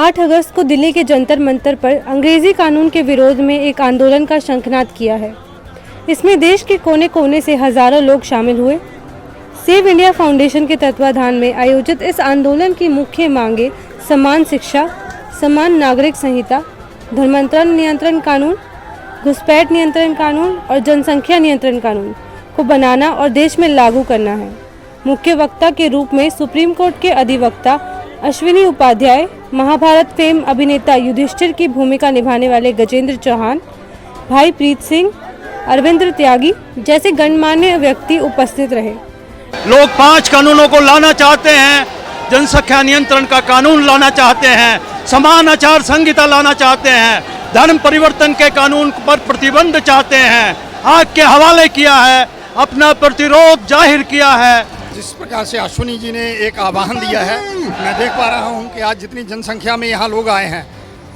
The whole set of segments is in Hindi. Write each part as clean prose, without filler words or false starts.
8 अगस्त को दिल्ली के जंतर मंतर पर अंग्रेजी कानून के विरोध में एक आंदोलन का शंखनाद किया है। इसमें देश के कोने कोने से हजारों लोग शामिल हुए। सेव इंडिया फाउंडेशन के तत्वाधान में आयोजित इस आंदोलन की मुख्य मांगे समान शिक्षा, समान नागरिक संहिता, धर्मांतरण नियंत्रण कानून, घुसपैठ नियंत्रण कानून और जनसंख्या नियंत्रण कानून को बनाना और देश में लागू करना है। मुख्य वक्ता के रूप में सुप्रीम कोर्ट के अधिवक्ता अश्विनी उपाध्याय, महाभारत फेम अभिनेता युधिष्ठिर की भूमिका निभाने वाले गजेंद्र चौहान, भाई प्रीत सिंह, अरविंद त्यागी जैसे गणमान्य व्यक्ति उपस्थित रहे। लोग 5 कानूनों को लाना चाहते हैं। जनसंख्या नियंत्रण का कानून लाना चाहते हैं, समान आचार संहिता लाना चाहते हैं, धर्म परिवर्तन के कानून पर प्रतिबंध चाहते हैं। आग के हवाले किया है, अपना प्रतिरोध जाहिर किया है। जिस प्रकार से अश्विनी जी ने एक आह्वान दिया है, मैं देख पा रहा हूँ कि आज जितनी जनसंख्या में यहाँ लोग आए हैं,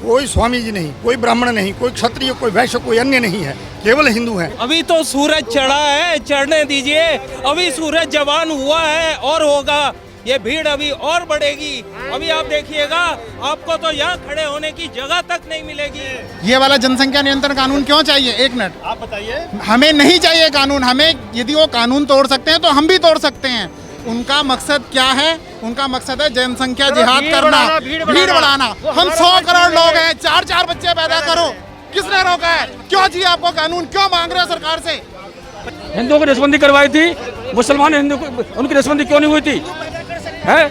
कोई स्वामी जी नहीं, कोई ब्राह्मण नहीं, कोई क्षत्रिय, कोई वैश्य, कोई अन्य नहीं है, केवल हिंदू हैं। अभी तो सूरज चढ़ा है, चढ़ने दीजिए। अभी सूरज जवान हुआ है और होगा। ये भीड़ अभी और बढ़ेगी। अभी आप देखिएगा, आपको तो यहाँ खड़े होने की जगह तक नहीं मिलेगी। ये वाला जनसंख्या नियंत्रण कानून क्यों चाहिए? एक मिनट, आप बताइए। हमें नहीं चाहिए कानून। हमें यदि वो कानून तोड़ सकते हैं तो हम भी तोड़ सकते हैं। उनका मकसद क्या है? उनका मकसद है जनसंख्या जिहाद करना, भीड़ बढ़ाना। हम 100 करोड़ लोग हैं, 4-4 बच्चे पैदा करो। किसने रोका है? क्यों चाहिए आपको कानून? क्यों मांग रहे हो सरकार से? हिंदुओं की नसबंदी करवाई थी, मुसलमान हिंदू उनकी नसबंदी क्यों नहीं हुई थी? है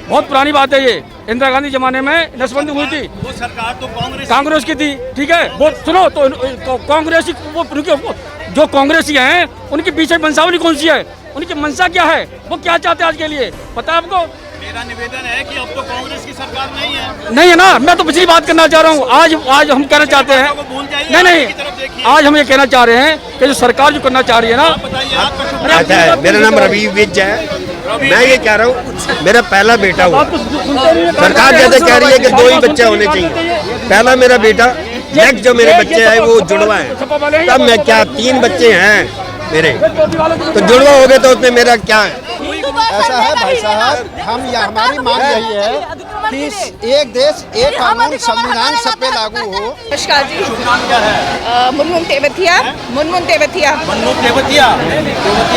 बहुत पुरानी बात है ये। इंदिरा गांधी जमाने में नसबंदी हुई थी। वो सरकार तो कांग्रेस की थी, ठीक है। वो सुनो तो कांग्रेसी जो कांग्रेसी हैं उनके पीछे वंशावली कौन सी है? उनकी मंशा क्या है? वो क्या चाहते हैं आज के लिए? पता है आपको? मेरा निवेदन है कि अब तो कांग्रेस की सरकार नहीं है ना। मैं तो पिछली बात करना चाह रहा हूँ। आज हम कहना चाहते हैं नहीं, आज हम ये कहना चाह रहे हैं कि जो सरकार जो करना चाह रही है ना। अच्छा है, मेरा नाम रवि विज है। मैं ये कह रहा हूँ, मेरा पहला बेटा हुआ। सरकार जैसे कह रही है कि 2 ही बच्चे होने चाहिए। पहला मेरा बेटा, नेक्स्ट जो मेरे बच्चे हैं वो जुड़वा है। तब मैं क्या 3 बच्चे हैं मेरे, तो जुड़वा हो गए तो उसमें मेरा क्या है? ऐसा है भाई साहब, हमारी मांग यही है कि एक देश एक कानून, संविधान सब पे लागू हो। नमस्कार जी, नाम क्या है? मुनमुन तेवतिया। मुन्नू तेवतिया,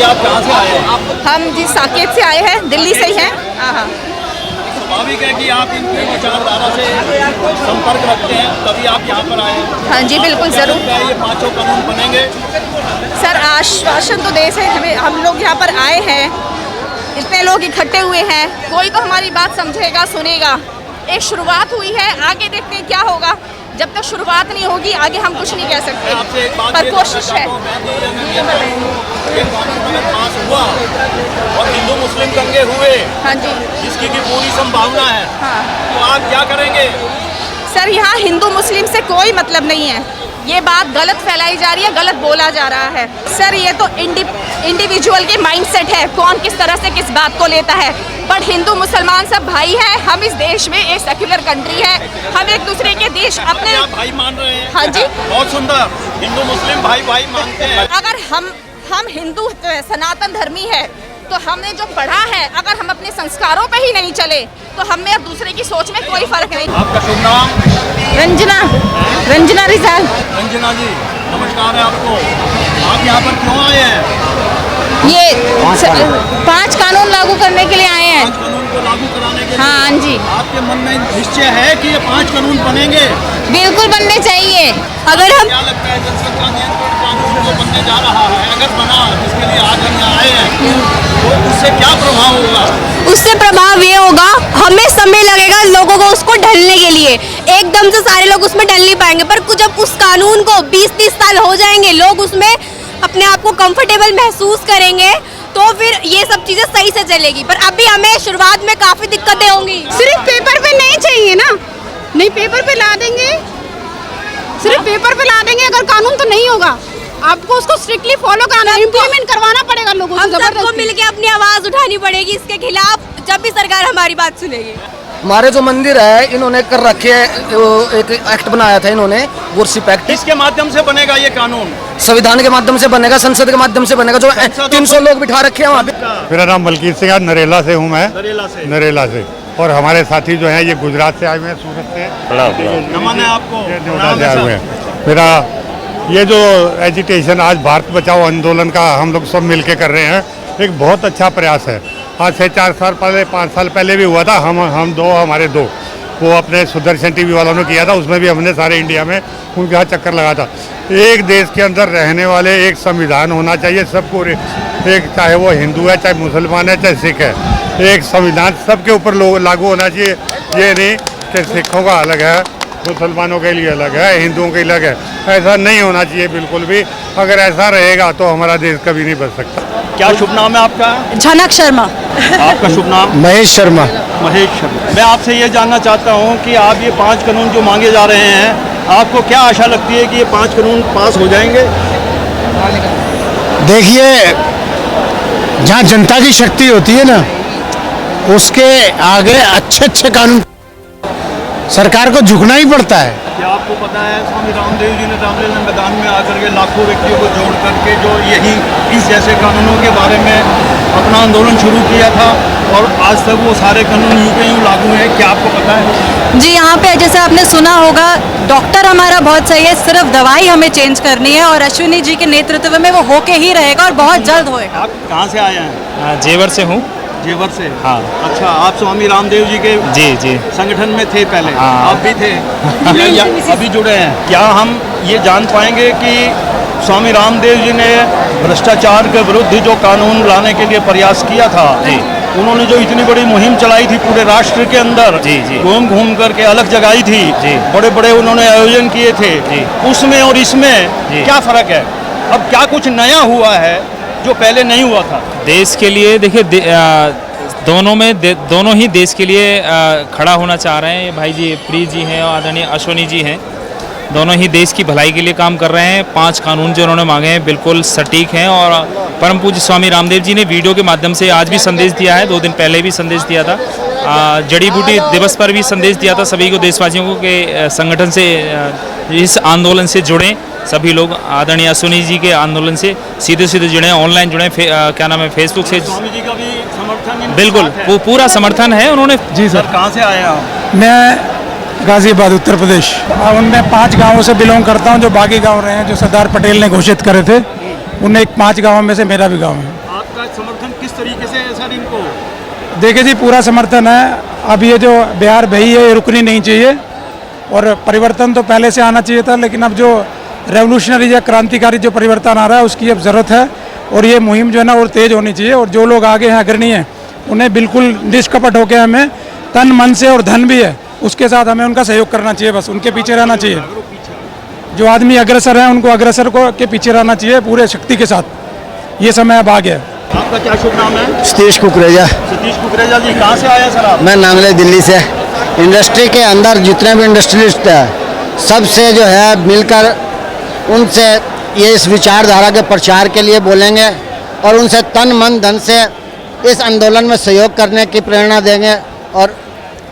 आप कहाँ से आए हैं? हम जी साकेत से आए हैं, दिल्ली से ही हैं। हाँ, स्वाभाविक है कि आप इनकी विचारधारा से संपर्क रखते हैं, तभी आप यहाँ पर आए हैं। हाँ जी, बिल्कुल जरूर। ये 5 कानून बनेंगे? सर आश्वासन तो दे से हम लोग यहाँ पर आए हैं, इतने लोग इकट्ठे हुए हैं, कोई तो हमारी बात समझेगा, सुनेगा। एक शुरुआत हुई है, आगे देखते हैं क्या होगा। जब तक शुरुआत नहीं होगी आगे हम कुछ नहीं कह सकते, पर कोशिश है। पास हुआ और हिंदू मुस्लिम दंगे हुए, हाँ जी, जिसकी की पूरी संभावना है, हाँ। तो आप क्या करेंगे? सर यहाँ हिंदू मुस्लिम से कोई मतलब नहीं है। ये बात गलत फैलाई जा रही है, गलत बोला जा रहा है। सर ये तो इंडिविजुअल के माइंडसेट है, कौन किस तरह से किस बात को लेता है। बट हिंदू मुसलमान सब भाई है। हम इस देश में एक सेक्युलर कंट्री है, हम एक दूसरे के देश अपने आप भाई मान रहे हैं? हाँ जी, बहुत सुंदर। हिंदू मुस्लिम भाई भाई मानते हैं। अगर हम हिंदू सनातन धर्मी है तो हमने जो पढ़ा है, अगर हम अपने संस्कारों पे ही नहीं चले तो हमें अब दूसरे की सोच में कोई फर्क नहीं। आपका शुभ नाम? रंजना रिजाल। रंजना जी, नमस्कार है आपको। आप यहाँ पर क्यों आए हैं? ये 5 कानून लागू करने के लिए आए हैं। 5 कानून को लागू कराने के लिए? हाँ जी। आपके मन में निश्चय है कि ये 5 कानून बनेंगे? बिल्कुल बनने चाहिए। अगर हम क्या लगता है जनसंख्या नियंत्रण कानून जो बनने जा रहा है, अगर बना, जिसके लिए आज हम यहाँ आए हैं, तो उससे क्या प्रभाव होगा? उससे प्रभाव ये होगा, हमें समय लगेगा लोगों को उसको ढलने के लिए। एकदम से सारे लोग उसमें ढल नहीं पाएंगे, पर कुछ जब उस कानून को 20-30 साल हो जाएंगे, लोग उसमें अपने आप को कंफर्टेबल महसूस करेंगे, तो फिर ये सब चीजें सही से चलेगी। पर अभी हमें शुरुआत में काफी दिक्कतें होंगी। सिर्फ पेपर पे नहीं चाहिए ना, नहीं पेपर पे ला देंगे, सिर्फ पेपर पे ला देंगे। अगर कानून तो नहीं होगा, आपको उसको स्ट्रिक्टली फॉलो कराना, इम्प्लीमेंट करवाना पड़ेगा लोगों से। सबको मिलके अपनी आवाज उठानी पड़ेगी इसके खिलाफ, जब भी सरकार हमारी बात सुनेगी। हमारे जो मंदिर है इन्होंने कर रखे है, एक एक्ट बनाया था इन्होंने, वर्शिप एक्ट। किसके माध्यम से बनेगा ये कानून? संविधान के माध्यम से बनेगा, संसद के माध्यम से बनेगा। जो 300 लोग बिठा रखे हैं वहाँ पे। मेरा नाम मलकीत सिंह है, नरेला से हूँ मैं। नरेला से? नरेला से। और हमारे साथी जो हैं ये गुजरात से आए हुए हैं, सूरत से। नमन है आपको। ये नोएडा से आए हुए हैं। मेरा ये जो एजिटेशन आज भारत बचाओ आंदोलन का हम लोग सब मिलके कर रहे हैं, एक बहुत अच्छा प्रयास है। आज से 4 साल पहले 5 साल पहले भी हुआ था। हम दो हमारे दो वो अपने सुदर्शन टीवी वालों ने किया था, उसमें भी हमने सारे इंडिया में उनके यहाँ चक्कर लगा था। एक देश के अंदर रहने वाले एक संविधान होना चाहिए सबको, एक चाहे वो हिंदू है, चाहे मुसलमान है, चाहे सिख है, एक संविधान सबके ऊपर लागू होना चाहिए। ये नहीं कि सिखों का अलग है, मुसलमानों के लिए अलग है, हिंदुओं के लिए अलग है, ऐसा नहीं होना चाहिए बिल्कुल भी। अगर ऐसा रहेगा तो हमारा देश कभी नहीं बच सकता। क्या शुभ नाम है आपका? झनक शर्मा। आपका शुभ नाम? महेश शर्मा। महेश शर्मा। मैं आपसे ये जानना चाहता हूँ कि आप ये 5 कानून जो मांगे जा रहे हैं, आपको क्या आशा लगती है कि ये 5 कानून पास हो जाएंगे? देखिए, जहाँ जनता की शक्ति होती है ना, उसके आगे अच्छे कानून सरकार को झुकना ही पड़ता है। क्या आपको पता है स्वामी रामदेव जी ने रामलीला मैदान में आकर के लाखों व्यक्तियों को जोड़ करके जो यही इस जैसे कानूनों के बारे में अपना आंदोलन शुरू किया था और आज तक वो सारे कानून यूं के यूं लागू हैं? क्या आपको पता है? जी, यहाँ पे जैसे आपने सुना होगा, डॉक्टर हमारा बहुत सही है, सिर्फ दवाई हमें चेंज करनी है और अश्विनी जी के नेतृत्व में वो होके ही रहेगा और बहुत जल्द होएगा। आप कहाँ से आए हैं? जेवर से हूँ। जेवर से? हाँ। अच्छा, आप स्वामी रामदेव जी के जी संगठन में थे पहले? हाँ। आप भी थे या अभी जुड़े हैं? क्या हम ये जान पाएंगे कि स्वामी रामदेव जी ने भ्रष्टाचार के विरुद्ध जो कानून लाने के लिए प्रयास किया था, उन्होंने जो इतनी बड़ी मुहिम चलाई थी पूरे राष्ट्र के अंदर, घूम करके अलग जगाई थी, बड़े बड़े उन्होंने आयोजन किए थे, उसमें और इसमें क्या फर्क है? अब क्या कुछ नया हुआ है जो पहले नहीं हुआ था? देश के लिए देखिए, दोनों ही देश के लिए खड़ा होना चाह रहे हैं। भाई जी प्रीत जी हैं और आदरणीय अश्विनी जी हैं, दोनों ही देश की भलाई के लिए काम कर रहे हैं। 5 कानून जो उन्होंने मांगे हैं बिल्कुल सटीक हैं और परम पूज्य स्वामी रामदेव जी ने वीडियो के माध्यम से आज भी संदेश दिया है, 2 दिन पहले भी संदेश दिया था, जड़ी बूटी दिवस पर भी संदेश दिया था सभी को, देशवासियों को के संगठन से इस आंदोलन से जुड़ें। सभी लोग आदरणीय अश्विनी जी के आंदोलन से सीधे जुड़े, ऑनलाइन जुड़े, क्या नाम है, फेसबुक से। स्वामी जी का भी समर्थन? बिल्कुल, वो पूरा समर्थन है उन्होंने। जी सर। कहाँ से आए आप? मैं गाजियाबाद, उत्तर प्रदेश। उनमें 5 गांवों से बिलोंग करता हूं, जो बागी गांव रहे हैं, जो सरदार पटेल ने घोषित करे थे। उनमें 5 गांवों में से मेरा भी गांव है। आपका समर्थन किस तरीके से है सर इनको? देखिए जी, पूरा समर्थन है। अब ये जो बिहार भई है, ये रुकनी नहीं चाहिए और परिवर्तन तो पहले से आना चाहिए था, लेकिन अब जो रेवोल्यूशनरी या क्रांतिकारी जो परिवर्तन आ रहा है उसकी अब ज़रूरत है और ये मुहिम जो है ना और तेज़ होनी चाहिए। और जो लोग आगे हैं, अग्रणी हैं, उन्हें बिल्कुल निष्कपट होकर हमें तन मन से, और धन भी है उसके साथ हमें उनका सहयोग करना चाहिए, बस उनके पीछे रहना चाहिए। जो आदमी अग्रसर है उनको अग्रसर को के पीछे रहना चाहिए पूरे शक्ति के साथ। ये समय अब आ गया। आपका क्या शुभ नाम है? सतीश कुकरेजा। सतीश कुकरेजा जी, कहाँ से आए सर आप? मैं नांगले दिल्ली से। इंडस्ट्री के अंदर जितने भी इंडस्ट्रियलिस्ट हैं, सबसे जो है मिलकर उनसे ये इस विचारधारा के प्रचार के लिए बोलेंगे और उनसे तन मन धन से इस आंदोलन में सहयोग करने की प्रेरणा देंगे और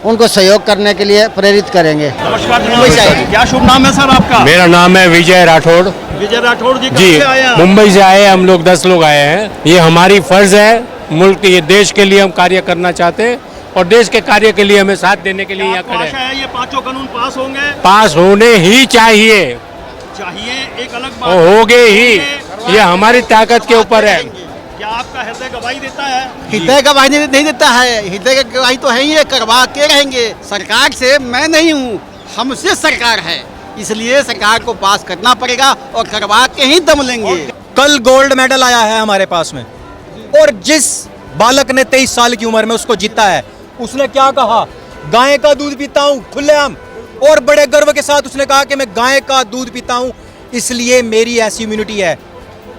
उनको सहयोग करने के लिए प्रेरित करेंगे। नमस्कार जनाब, क्या शुभ नाम है सर आपका? मेरा नाम है विजय राठौड़। विजय राठौड़ जी, जी, से आए हैं? मुंबई से आए हैं हम लोग, 10 लोग आए हैं। ये हमारी फर्ज है, मुल्क ये देश के लिए हम कार्य करना चाहते हैं और देश के कार्य के लिए हमें साथ देने के लिए यहाँ खड़े हैं। ये 5 कानून पास होंगे? पास होने ही चाहिए, एक अलग बात होंगे ही, ये हमारी ताकत के ऊपर है। क्या आपका हृदय गवाही देता है? हृदय गवाही नहीं देता है, हृदय की गवाही तो है ही है, करवा के रहेंगे। सरकार से मैं नहीं हूँ, हमसे सरकार है, इसलिए सरकार को पास करना पड़ेगा और करवा के ही दम लेंगे। कल गोल्ड मेडल आया है हमारे पास में और जिस बालक ने 23 साल की उम्र में उसको जीता है, उसने क्या कहा? गाय का दूध पीता हूँ खुलेआम, और बड़े गर्व के साथ उसने कहा कि मैं गाय का दूध पीता हूँ, इसलिए मेरी ऐसी इम्यूनिटी है।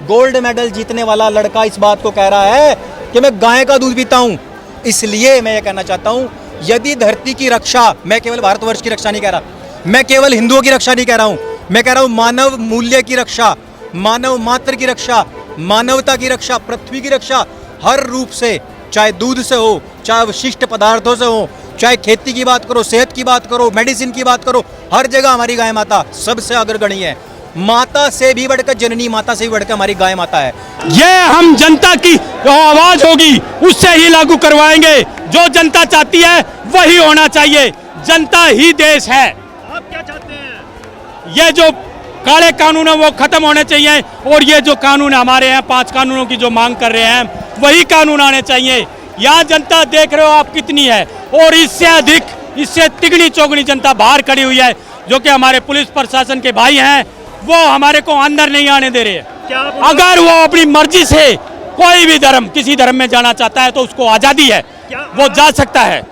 गोल्ड मेडल जीतने वाला लड़का इस बात को कह रहा है कि मैं गाय का दूध पीता हूँ। इसलिए मैं ये कहना चाहता हूँ, यदि धरती की रक्षा, मैं केवल भारतवर्ष की रक्षा नहीं कह रहा, मैं केवल हिंदुओं की रक्षा नहीं कह रहा हूँ, मैं कह रहा हूँ मानव मूल्य की रक्षा, मानव मात्र की रक्षा, मानवता की रक्षा, पृथ्वी की रक्षा, हर रूप से, चाहे दूध से हो, चाहे विशिष्ट पदार्थों से हो, चाहे खेती की बात करो, सेहत की बात करो, मेडिसिन की बात करो, हर जगह हमारी गाय माता सबसे अग्रगणी है। माता से भी बढ़कर, जननी माता से भी बढ़कर हमारी गाय माता है। ये हम जनता की आवाज होगी उससे ही लागू करवाएंगे। जो जनता चाहती है वही होना चाहिए। जनता ही देश है। आप क्या चाहते हैं? ये जो काले कानून है वो खत्म होने चाहिए और ये जो कानून हमारे हैं 5 कानूनों की जो मांग कर रहे हैं वही कानून आने चाहिए। यहाँ जनता देख रहे हो आप कितनी है और इससे अधिक, इससे तिगनी चौगनी जनता बाहर खड़ी हुई है, जो कि हमारे पुलिस प्रशासन के भाई हैं, वो हमारे को अंदर नहीं आने दे रहे हैं। अगर वो अपनी मर्जी से कोई भी धर्म, किसी धर्म में जाना चाहता है तो उसको आजादी है, वो जा सकता है।